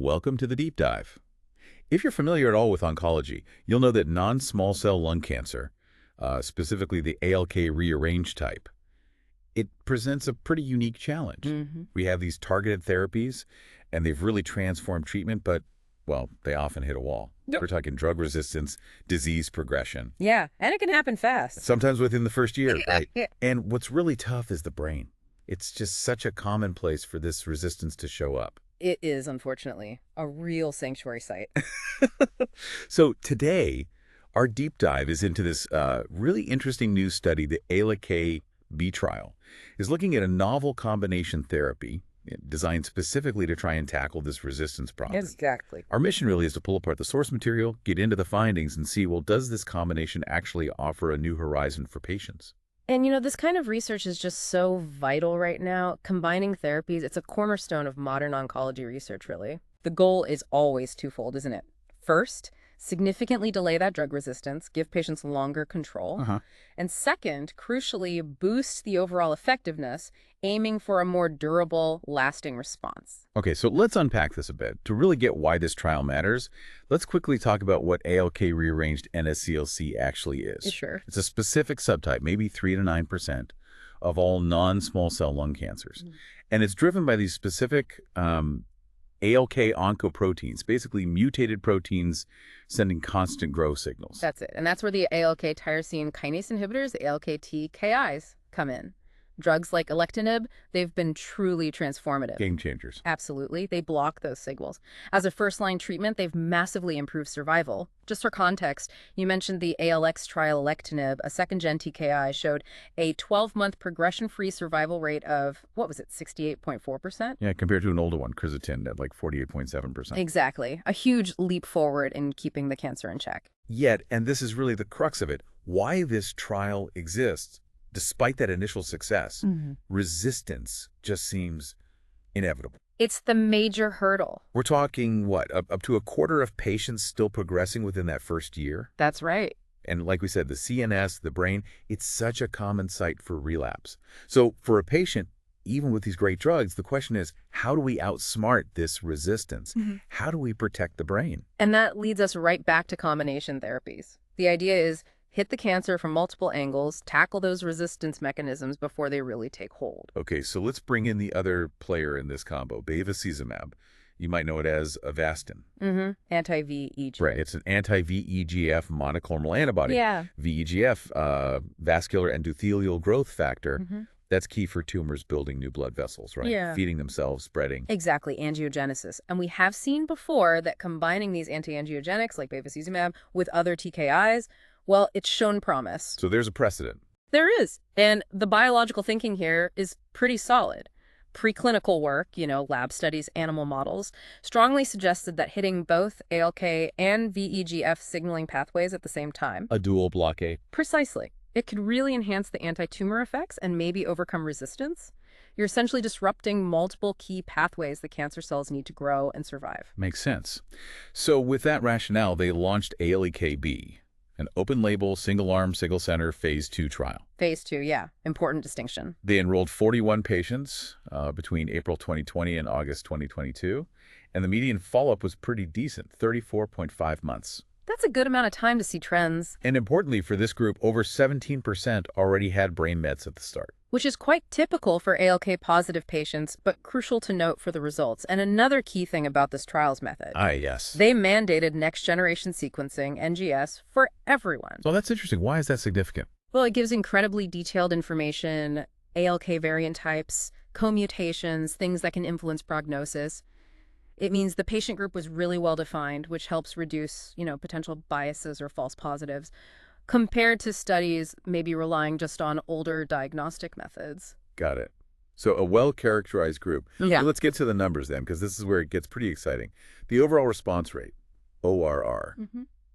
Welcome to the deep dive. If you're familiar at all with oncology, you'll know that non-small cell lung cancer, specifically the ALK rearranged type, it presents a pretty unique challenge. We have these targeted therapies, and they've really transformed treatment, but, well, they often hit a wall. Yep. We're talking drug resistance, disease progression, Yeah, and it can happen fast. sometimes within the first year, right? And what's really tough is the brain. It's just such a common place for this resistance to show up. It is, unfortunately, a real sanctuary site. So today, our deep dive is into this really interesting new study. The ALEK-B trial is looking at a novel combination therapy designed specifically to try and tackle this resistance problem. Exactly. Our mission really is to pull apart the source material, get into the findings, and see, well, does this combination actually offer a new horizon for patients? And this kind of research is just so vital right now. Combining therapies, it's a cornerstone of modern oncology research, really. The goal is always twofold, isn't it? First, significantly delay that drug resistance, give patients longer control. And second, crucially, boost the overall effectiveness, aiming for a more durable, lasting response. Okay, so let's unpack this a bit. To really get why this trial matters, let's quickly talk about what ALK rearranged NSCLC actually is. Sure. It's a specific subtype, maybe 3 to 9% of all non-small cell lung cancers. And it's driven by these specific ALK oncoproteins, basically mutated proteins sending constant growth signals. That's it. And that's where the ALK tyrosine kinase inhibitors, the ALK TKIs, come in. Drugs like Alectinib, they've been truly transformative. Game changers. Absolutely. They block those signals. As a first-line treatment, they've massively improved survival. Just for context, you mentioned the ALX trial Alectinib, a second-gen TKI, showed a 12-month progression-free survival rate of, 68.4%? Yeah, compared to an older one, crizotinib, at like 48.7%. Exactly. A huge leap forward in keeping the cancer in check. Yet, and this is really the crux of it, why this trial exists, despite that initial success, resistance just seems inevitable. It's the major hurdle. We're talking, what, up to a quarter of patients still progressing within that first year? That's right. And like we said, the CNS, the brain, it's such a common site for relapse. So for a patient, even with these great drugs, the question is, how do we outsmart this resistance? How do we protect the brain? And that leads us right back to combination therapies. The idea is hit the cancer from multiple angles, tackle those resistance mechanisms before they really take hold. Okay, so let's bring in the other player in this combo, Bevacizumab. You might know it as Avastin. Anti-VEGF. Right, it's an anti-VEGF monoclonal antibody. Yeah. VEGF, vascular endothelial growth factor, that's key for tumors building new blood vessels, right? Yeah. Feeding themselves, spreading. Exactly, angiogenesis. And we have seen before that combining these anti-angiogenics like bevacizumab with other TKIs, well, it's shown promise. So there's a precedent. There is. And the biological thinking here is pretty solid. Preclinical work, lab studies, animal models, strongly suggested that hitting both ALK and VEGF signaling pathways at the same time. A dual blockade. Precisely. It could really enhance the anti-tumor effects and maybe overcome resistance. You're essentially disrupting multiple key pathways the cancer cells need to grow and survive. Makes sense. So with that rationale, they launched ALEK-B, an open-label, single-arm, single-center phase 2 trial. Phase 2, yeah. Important distinction. They enrolled 41 patients between April 2020 and August 2022, and the median follow-up was pretty decent, 34.5 months. That's a good amount of time to see trends. And importantly for this group, over 17% already had brain mets at the start. Which is quite typical for ALK-positive patients, but crucial to note for the results. And another key thing about this trials method. Yes. They mandated next-generation sequencing, NGS, for everyone. So that's interesting. Why is that significant? Well, it gives incredibly detailed information, ALK variant types, co-mutations, things that can influence prognosis. It means the patient group was really well-defined, which helps reduce, potential biases or false positives, compared to studies maybe relying just on older diagnostic methods. Got it. So a well-characterized group. Yeah. So let's get to the numbers then, because this is where it gets pretty exciting. The overall response rate, ORR,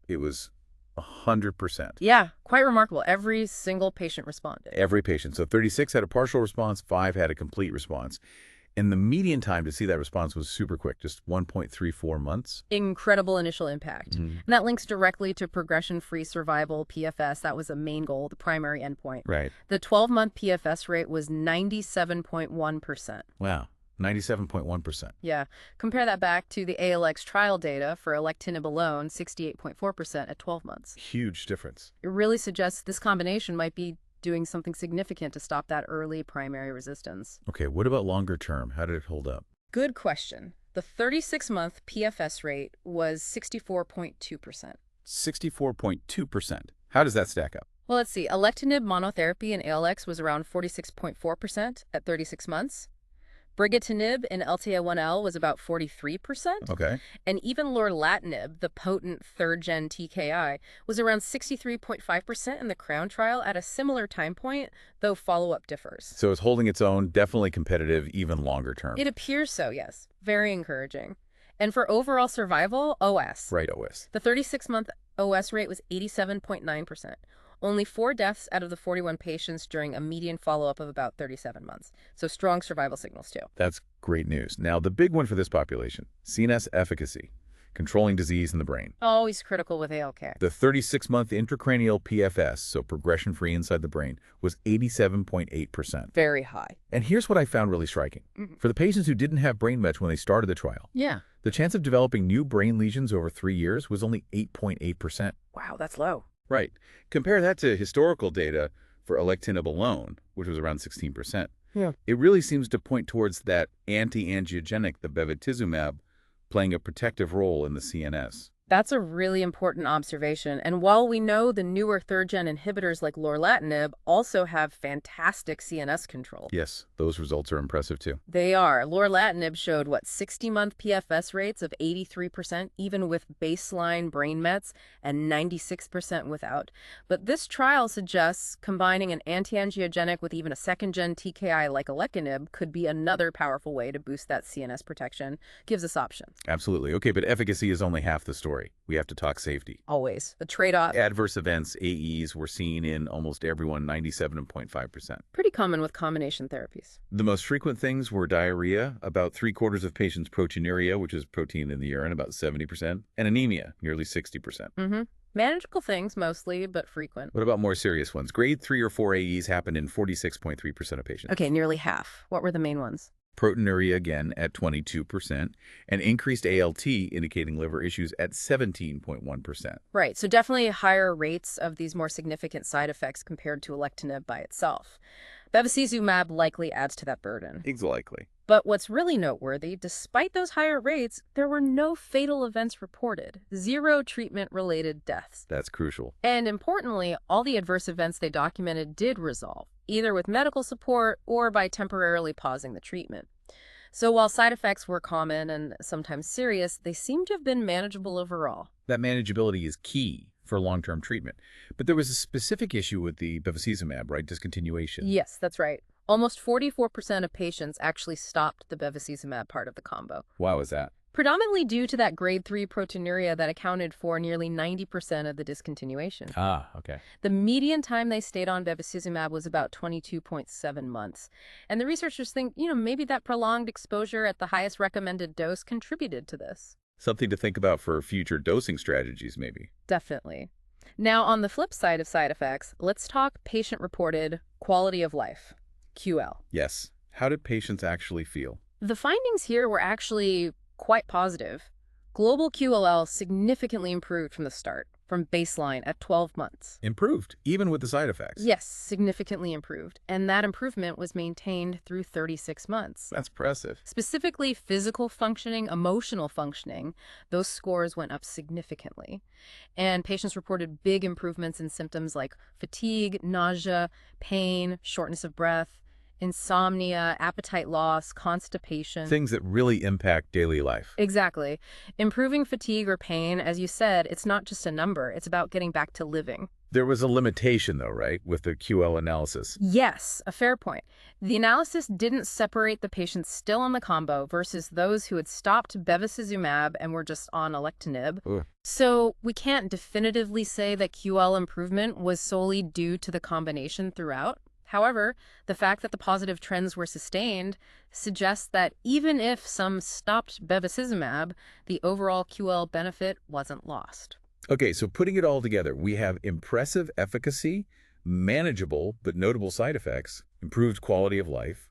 it was 100%. Yeah, quite remarkable. Every single patient responded. Every patient. So 36 had a partial response, 5 had a complete response. And the median time to see that response was super quick, just 1.34 months. Incredible initial impact. And that links directly to progression-free survival, PFS. That was a main goal, the primary endpoint. Right. The 12-month PFS rate was 97.1%. Wow. 97.1%. Yeah. Compare that back to the ALEK's trial data for Alectinib alone, 68.4% at 12 months. Huge difference. It really suggests this combination might be doing something significant to stop that early primary resistance. Okay, what about longer term? How did it hold up? Good question. The 36-month PFS rate was 64.2%. 64.2%. How does that stack up? Well, let's see. Alectinib monotherapy in ALX was around 46.4% at 36 months. Brigatinib in LTA1L was about 43%. Okay. And even lorlatinib, the potent third-gen TKI, was around 63.5% in the CROWN trial at a similar time point, though follow-up differs. So it's holding its own, definitely competitive, even longer term. It appears so, yes. Very encouraging. And for overall survival, OS. Right, OS. The 36-month OS rate was 87.9%. Only 4 deaths out of the 41 patients during a median follow-up of about 37 months. So strong survival signals, too. That's great news. Now, the big one for this population, CNS efficacy, controlling disease in the brain. Always critical with ALK. The 36-month intracranial PFS, so progression-free inside the brain, was 87.8%. Very high. And here's what I found really striking. For the patients who didn't have brain mets when they started the trial, Yeah. the chance of developing new brain lesions over 3 years was only 8.8%. Wow, that's low. Right. Compare that to historical data for Alectinib alone, which was around 16%. Yeah. It really seems to point towards that anti-angiogenic, the Bevacizumab, playing a protective role in the CNS. That's a really important observation. And while we know the newer third-gen inhibitors like lorlatinib also have fantastic CNS control. Yes, those results are impressive too. They are. Lorlatinib showed, 60-month PFS rates of 83%, even with baseline brain mets, and 96% without. But this trial suggests combining an anti-angiogenic with even a second-gen TKI like Alectinib could be another powerful way to boost that CNS protection. Gives us options. Absolutely. Okay, but efficacy is only half the story. We have to talk safety. Always. The trade-off. Adverse events, AEs, were seen in almost everyone, 97.5%. Pretty common with combination therapies. The most frequent things were diarrhea, about 3/4 of patients proteinuria, which is protein in the urine, about 70%, and anemia, nearly 60%. Manageable things mostly, but frequent. What about more serious ones? Grade 3 or 4 AEs happened in 46.3% of patients. Okay, nearly half. What were the main ones? Proteinuria again at 22%, and increased ALT indicating liver issues at 17.1%. Right, so definitely higher rates of these more significant side effects compared to Alectinib by itself. Bevacizumab likely adds to that burden. Exactly. But what's really noteworthy, despite those higher rates, there were no fatal events reported. 0 treatment-related deaths. That's crucial. And importantly, all the adverse events they documented did resolve, either with medical support or by temporarily pausing the treatment. So while side effects were common and sometimes serious, they seem to have been manageable overall. That manageability is key for long-term treatment. But there was a specific issue with the bevacizumab, right? Discontinuation. Yes, that's right. Almost 44% of patients actually stopped the bevacizumab part of the combo. Why was that? Predominantly due to that grade 3 proteinuria that accounted for nearly 90% of the discontinuation. Ah, okay. The median time they stayed on bevacizumab was about 22.7 months. And the researchers think, maybe that prolonged exposure at the highest recommended dose contributed to this. Something to think about for future dosing strategies, maybe. Definitely. Now, on the flip side of side effects, let's talk patient-reported quality of life, QL. Yes. How did patients actually feel? The findings here were actually quite positive. Global QOL significantly improved from the start, from baseline at 12 months. Improved, even with the side effects. Yes, significantly improved. And that improvement was maintained through 36 months. That's impressive. Specifically, physical functioning, emotional functioning, those scores went up significantly. And patients reported big improvements in symptoms like fatigue, nausea, pain, shortness of breath, insomnia, appetite loss, constipation. Things that really impact daily life. Exactly. Improving fatigue or pain, as you said, it's not just a number. It's about getting back to living. There was a limitation, though, right, with the QL analysis? Yes, a fair point. The analysis didn't separate the patients still on the combo versus those who had stopped bevacizumab and were just on Alectinib. Ugh. So we can't definitively say that QL improvement was solely due to the combination throughout. However, the fact that the positive trends were sustained suggests that even if some stopped bevacizumab, the overall QL benefit wasn't lost. Okay, so putting it all together, we have impressive efficacy, manageable but notable side effects, improved quality of life.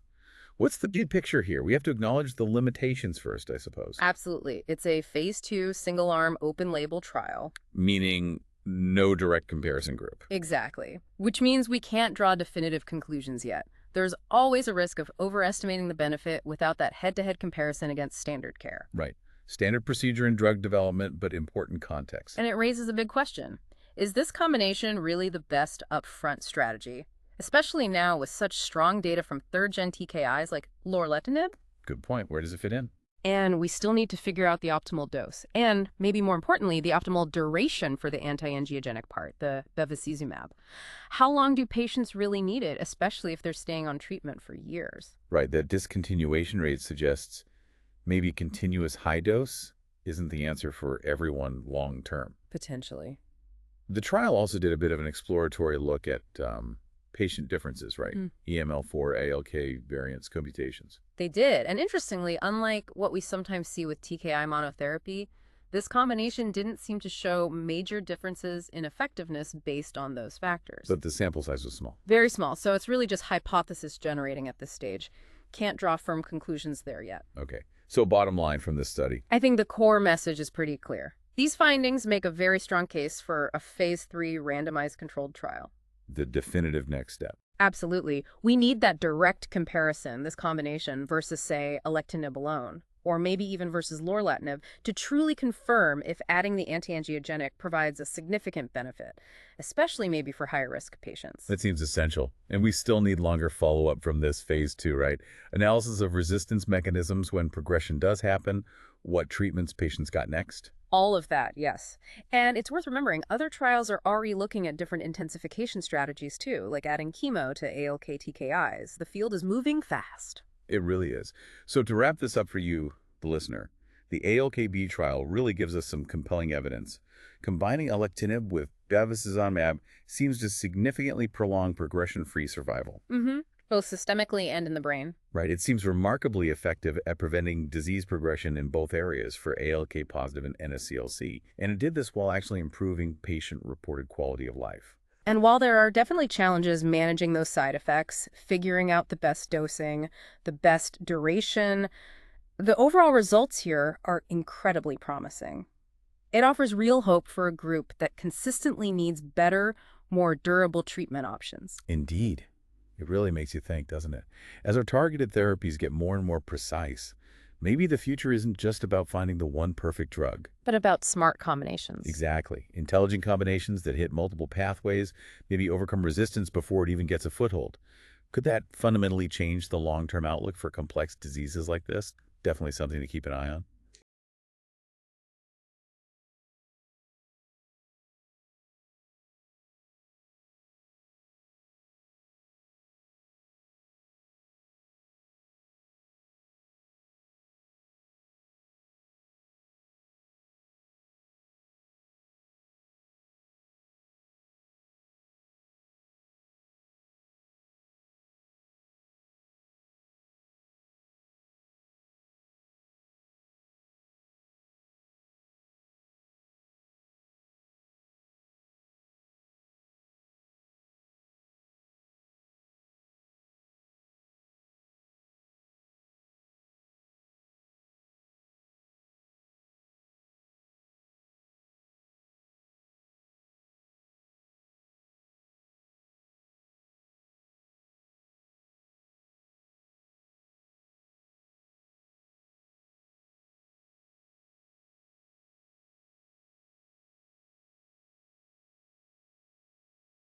What's the big picture here? We have to acknowledge the limitations first, I suppose. Absolutely. It's a phase 2 single-arm open-label trial. Meaning no direct comparison group. Exactly. Which means we can't draw definitive conclusions yet. There's always a risk of overestimating the benefit without that head-to-head comparison against standard care. Right. Standard procedure in drug development, but important context. And it raises a big question. Is this combination really the best upfront strategy? Especially now with such strong data from third-gen TKIs like lorlatinib? Good point. Where does it fit in? And we still need to figure out the optimal dose. And maybe more importantly, the optimal duration for the anti-angiogenic part, the bevacizumab. How long do patients really need it, especially if they're staying on treatment for years? Right. The discontinuation rate suggests maybe continuous high dose isn't the answer for everyone long term. Potentially. The trial also did a bit of an exploratory look at patient differences, right? EML4, ALK variants, co-mutations. They did. And interestingly, unlike what we sometimes see with TKI monotherapy, this combination didn't seem to show major differences in effectiveness based on those factors. But the sample size was small. Very small. So it's really just hypothesis generating at this stage. Can't draw firm conclusions there yet. Okay. So bottom line from this study. I think the core message is pretty clear. These findings make a very strong case for a phase 3 randomized controlled trial. The definitive next step. Absolutely. We need that direct comparison, this combination, versus, say, Alectinib alone, or maybe even versus lorlatinib, to truly confirm if adding the anti-angiogenic provides a significant benefit, especially maybe for higher-risk patients. That seems essential. And we still need longer follow-up from this phase 2, right? Analysis of resistance mechanisms when progression does happen, what treatments patients got next. All of that, yes. And it's worth remembering, other trials are already looking at different intensification strategies too, like adding chemo to ALK TKIs. The field is moving fast. It really is. So to wrap this up for you, the listener, the ALKB trial really gives us some compelling evidence. Combining Alectinib with Bevacizumab seems to significantly prolong progression-free survival. Both systemically and in the brain. Right. It seems remarkably effective at preventing disease progression in both areas for ALK positive and NSCLC. And it did this while actually improving patient-reported quality of life. And while there are definitely challenges managing those side effects, figuring out the best dosing, the best duration, the overall results here are incredibly promising. It offers real hope for a group that consistently needs better, more durable treatment options. Indeed. It really makes you think, doesn't it? As our targeted therapies get more and more precise, maybe the future isn't just about finding the one perfect drug. But about smart combinations. Exactly. Intelligent combinations that hit multiple pathways, maybe overcome resistance before it even gets a foothold. Could that fundamentally change the long-term outlook for complex diseases like this? Definitely something to keep an eye on.